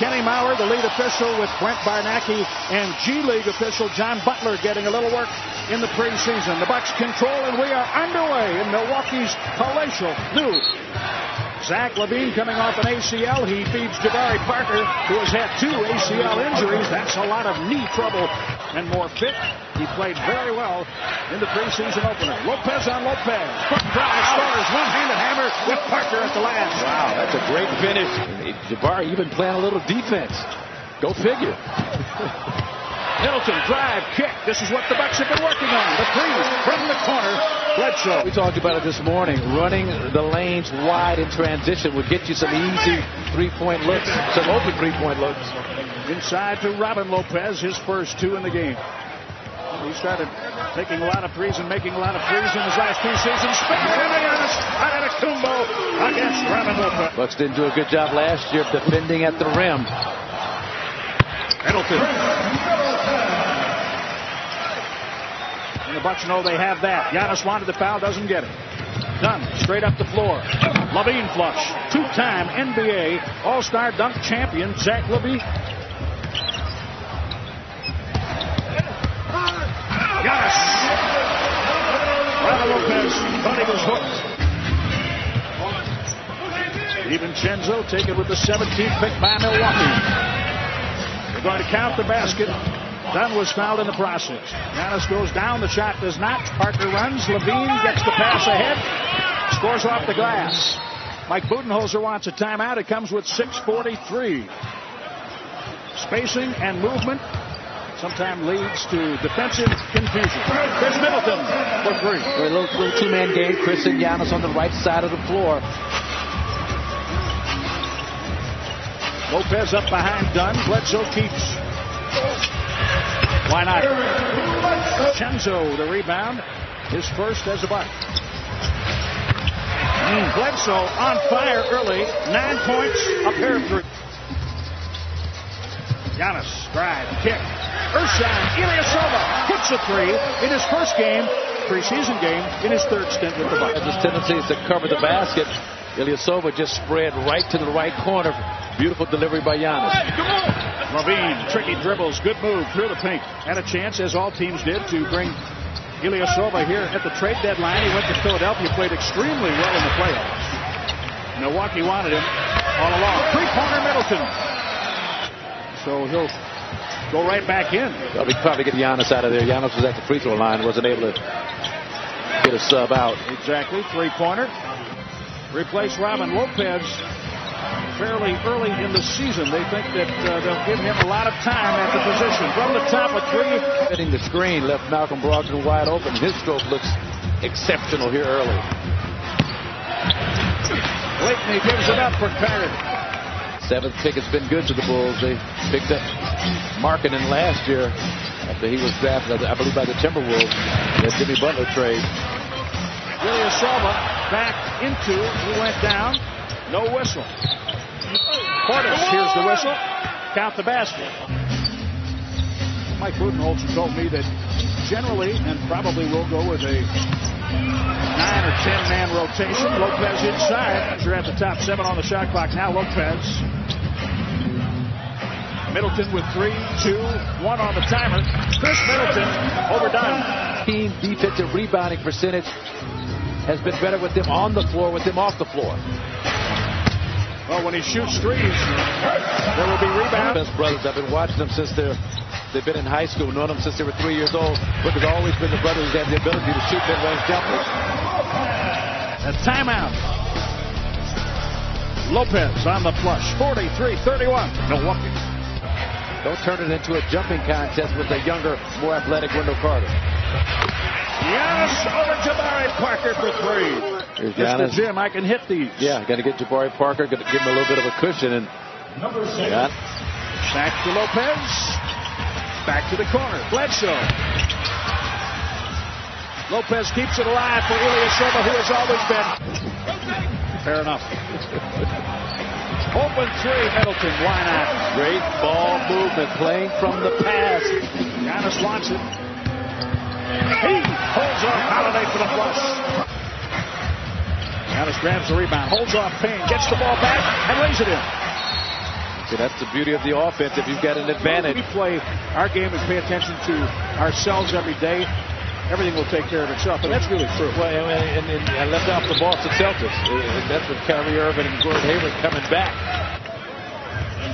Kenny Maurer, the lead official, with Brent Barnacki and G League official John Butler getting a little work in the preseason. The Bucks control, and we are underway in Milwaukee's palatial new Zach LaVine coming off an ACL. He feeds Jabari Parker, who has had 2 ACL injuries. That's a lot of knee trouble. And more fit. He played very well in the preseason opener. Lopez on Lopez. Quick drive, scores. One-handed hammer with Parker at the last. Wow, that's a great finish. Jabari even playing a little defense. Go figure. Middleton, drive, kick. This is what the Bucks have been working on. The three from the corner. Bledsoe. We talked about it this morning. Running the lanes wide in transition would get you some easy three-point looks, some open three-point looks. Inside to Robin Lopez, his first 2 in the game. He started taking a lot of threes and making a lot of threes in his last 2 seasons. Antetokounmpo against Robin Lopez. Bucks didn't do a good job last year of defending at the rim. Middleton. And the Bucks know they have that. Giannis wanted the foul, doesn't get it. Dunn straight up the floor. LaVine flush. 2-time NBA All-Star dunk champion Zach LaVine. Giannis. Robin Lopez thought he was hooked. DiVincenzo taken with the 17th pick by Milwaukee. They're going to count the basket. Dunn was fouled in the process. Giannis goes down. The shot does not. Parker runs. LaVine gets the pass ahead. Scores off the glass. Mike Budenholzer wants a timeout. It comes with 6:43. Spacing and movement sometimes leads to defensive confusion. There's Middleton for 3. A little two-man game. Chris and Giannis on the right side of the floor. Lopez up behind Dunn. Bledsoe keeps. Why not? Chenzo, the rebound. His first as a Buck. Bledsoe on fire early. 9 points, a pair of 3. Giannis, drive, kick. Ersan Ilyasova hits a 3 in his first game, preseason game, in his 3rd stint with the Bucks. His tendency is to cover the basket. Ilyasova just spread right to the right corner. Beautiful delivery by Giannis. LaVine, tricky dribbles, good move through the paint. Had a chance, as all teams did, to bring Ilyasova here at the trade deadline. He went to Philadelphia, played extremely well in the playoffs. Milwaukee wanted him all along. 3-pointer Middleton. So he'll go right back in. Well, we probably get Giannis out of there. Giannis was at the free throw line, wasn't able to get a sub out. Exactly, 3-pointer. Replace Robin Lopez fairly early in the season. They think that they'll give him a lot of time at the position. From the top of 3. Hitting the screen left Malcolm Brogdon wide open. His stroke looks exceptional here early. Blakeney gives it up for Curry. 7th pick has been good to the Bulls. They picked up Markkanen last year after he was drafted, I believe, by the Timberwolves. That Jimmy Butler trade. Ilyasova back into. He went down. No whistle. Portis, here's the whistle. Count the basket. Mike Budenholzer told me that generally, and probably will go with a 9 or 10-man rotation. Lopez inside. You're at the top 7 on the shot clock. Now Lopez. Middleton with 3, 2, 1 on the timer. Chris Middleton overdone. Team defensive rebounding percentage has been better with them on the floor, with them off the floor. Well, when he shoots threes, there will be rebounds. Best brothers. I've been watching them since they've been in high school, known them since they were 3 years old. Brooke has always been the brothers who have the ability to shoot mid-range jumpers. A timeout. Lopez on the flush. 43-31. Milwaukee. Don't turn it into a jumping contest with a younger, more athletic Wendell Carter. Giannis over Jabari Parker for 3. Here's Giannis. Mr. Jim, I can hit these. Yeah, got to get Jabari Parker, got to give him a little bit of a cushion. And back to Lopez. Back to the corner. Bledsoe. Lopez keeps it alive for Ilyasova, who has always been. Fair enough. Open 3, Middleton. Why not? Great ball movement, playing from the pass. Giannis wants it. He holds off Holiday for the flush. Giannis grabs the rebound, holds off Payne, gets the ball back, and lays it in. See, that's the beauty of the offense if you've got an advantage. We play our game and pay attention to ourselves every day. Everything will take care of itself, and that's really true. Well, and I left off the Boston Celtics. And that's with Kyrie Irving and Gordon Hayward coming back.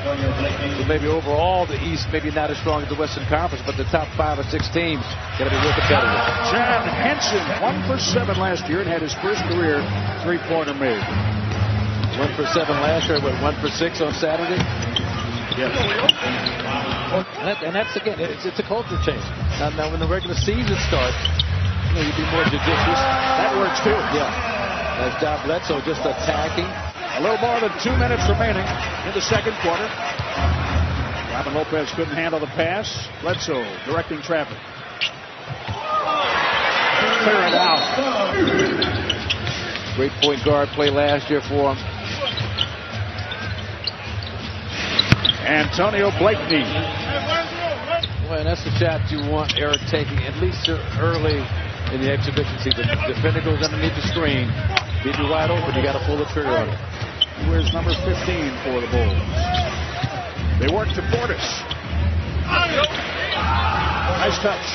So maybe overall the East maybe not as strong as the Western Conference, but the top 5 or 6 teams going to be real competitive. John Henson, 1 for 7 last year and had his first career three-pointer made. 1 for 7 last year, but 1 for 6 on Saturday. Yes. And that's again, it's a culture change. Now when the regular season starts, you'd be more judicious. That works too. Yeah. As John Bledsoe just attacking. A little more than 2 minutes remaining in the second quarter. Robin Lopez couldn't handle the pass. Bledsoe directing traffic. Clear it out. Great point guard play last year for him. Antonio Blakeney. Well, and that's the shot you want Eric taking at least early in the exhibition season. The defender goes underneath the screen. Get you wide open, you got to pull the trigger on it. Where's number 15 for the Bulls? They work to Portis. Nice touch.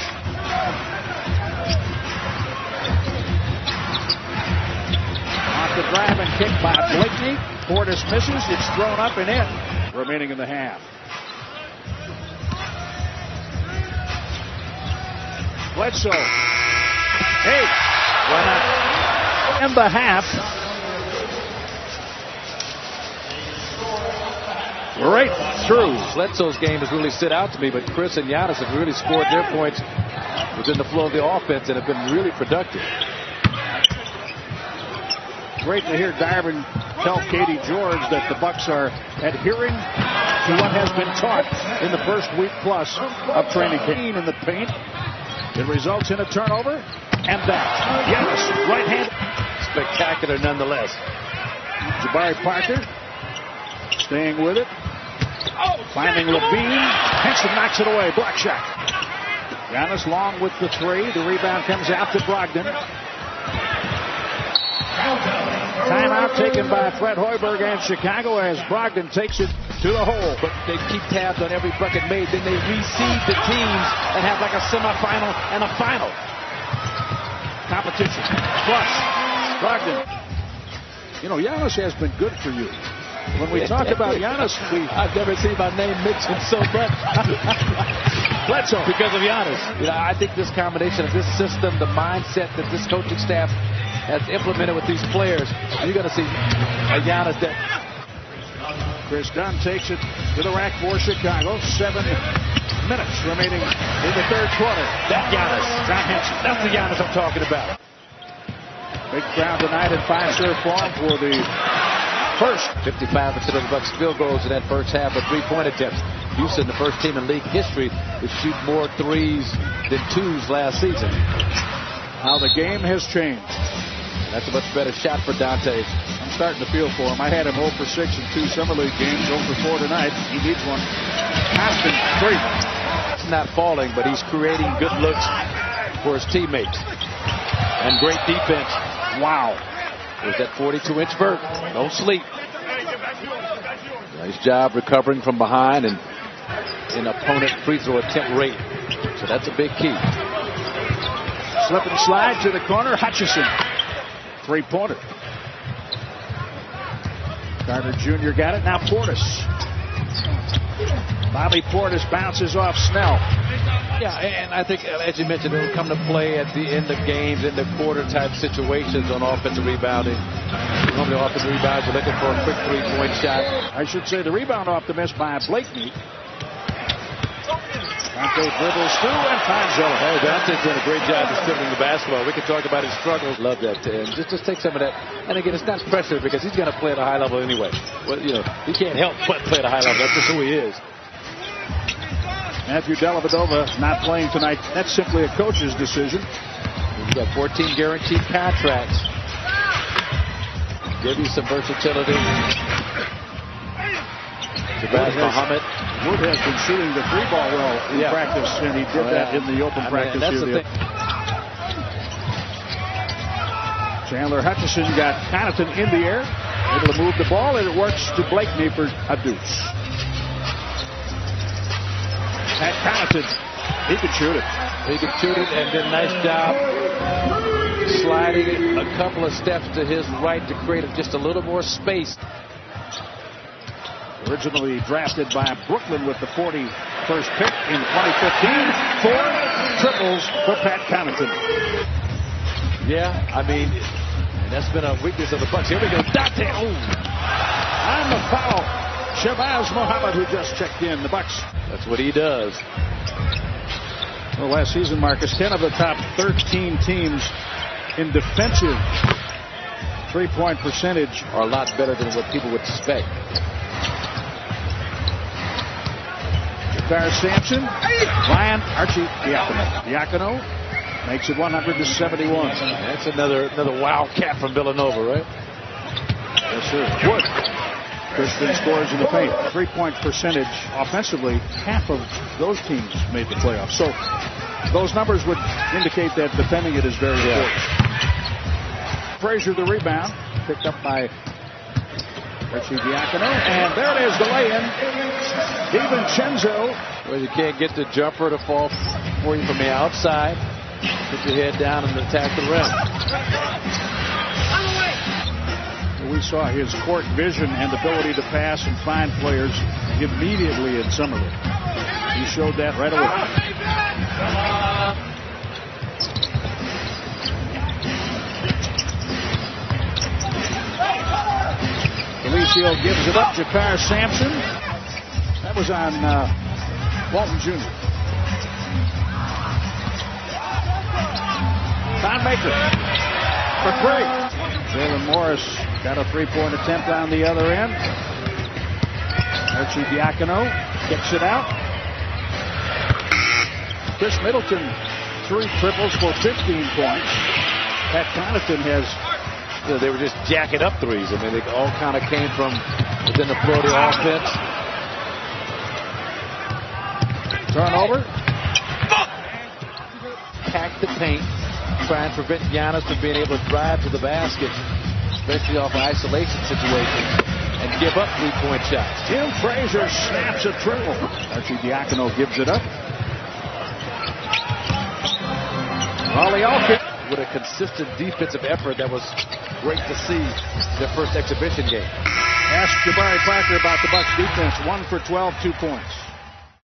Off the drive and kick by Blakeney. Portis misses. It's thrown up and in. Remaining in the half. Bledsoe. Hey, why not? In the half. Right through. Bledsoe's game has really stood out to me, but Chris and Giannis have really scored their points within the flow of the offense and have been really productive. Great to hear Darvin tell Katie George that the Bucks are adhering to what has been taught in the first week plus of training camp. In the paint, it results in a turnover, and that Giannis right hand. Spectacular nonetheless. Jabari Parker staying with it. Finding Levine. Henson knocks it away. Block shot. Giannis long with the 3. The rebound comes out to Brogdon. Timeout taken by Fred Hoiberg and Chicago as Brogdon takes it to the hole. But they keep tabs on every bucket made. Then they reseed the teams and have like a semifinal and a final. Competition. Plus, Brogdon. You know, Giannis has been good for you. When we talk about Giannis, I've never seen my name mentioned so much. Bledsoe. Because of Giannis. You know, I think this combination of this system, the mindset that this coaching staff has implemented with these players, you're going to see a Giannis that. Chris Dunn takes it to the rack for Chicago. 7 minutes remaining in the third quarter. That Giannis. John Henson. That's the Giannis I'm talking about. Big crowd tonight at Fiserv Forum for the first. 55% of the Bucks field goals in that first half of 3-point attempts. Houston, the first team in league history to shoot more 3s than 2s last season. How the game has changed. That's a much better shot for Dante. I'm starting to feel for him. I had him 0 for 6 in 2 Summer League games, 0 for 4 tonight. He needs one. Austin, 3. It's not falling, but he's creating good looks for his teammates. And great defense. Wow. With that 42-inch vert. No sleep. Nice job recovering from behind and in opponent free throw attempt rate. So that's a big key. Slip and slide to the corner. Hutchison. 3-pointer. Carter Jr. got it. Now Portis. Bobby Portis bounces off Snell. Yeah, and I think, as you mentioned, it'll come to play at the end of games, in the quarter-type situations on offensive rebounding. Normally, offensive rebounds, you're looking for a quick 3-point shot. I should say the rebound off the miss by Blakeney. Dante dribbles through and finds Zeller. Hey, Dante's done a great job distributing the basketball. We can talk about his struggles. Love that. And just take some of that. And again, it's not pressure because he's going to play at a high level anyway. Well, you know, he can't help but play at a high level. That's just who he is. Matthew Dellavedova not playing tonight. That's simply a coach's decision. He's got 14 guaranteed contracts. Give you some versatility. Muhammad. Wood has been shooting the 3-ball well in practice, and he did that in the open practice here. Chandler Hutchison got Connaughton in the air, able to move the ball, and it works to Blakeney for a deuce. Pat Connaughton, he could shoot it. He could shoot it, and then nice job sliding it a couple of steps to his right to create just a little more space. Originally drafted by Brooklyn with the 41st pick in 2015. 4 triples for Pat Connaughton. Yeah, I mean, that's been a weakness of the Bucks. Here we go. Dante. Oh. On the foul, Shabazz Muhammad, who just checked in. The Bucks. That's what he does. Well, last season, Marcus, 10 of the top 13 teams in defensive three-point percentage are a lot better than what people would expect. Jakar Sampson, Ryan Archie Diacono makes it 100-71. That's another wildcat from Villanova, right? Yes, sir. Wood. Christian scores in the paint. Three-point percentage offensively, half of those teams made the playoffs. So those numbers would indicate that defending it is very important. Frazier the rebound, picked up by Archie Diacono, and there it is, the lay-in. DiVincenzo. Well, you can't get the jumper to fall for you from the outside. Put your head down and attack the rim. We saw his court vision and ability to pass and find players immediately in Summerlin. He showed that right away. Felicio gives it up. Jakar Sampson. That was on Walton Jr. Don Maker for 3. Jalen Morris got a three-point attempt on the other end. Archie Diacono kicks it out. Chris Middleton, 3 triples for 15 points. Pat Connaughton has... They were just jacking up threes. I mean, they all kind of came from within the flow of the offense. Turnover. Pack the paint. Try and prevent Giannis from being able to drive to the basket, especially off an isolation situation, and give up 3-point shots. Tim Frazier snaps a triple. Archie Diacono gives it up. With a consistent defensive effort that was great to see their first exhibition game. Ask Jabari Parker about the Bucks defense. 1 for 12, 2 points.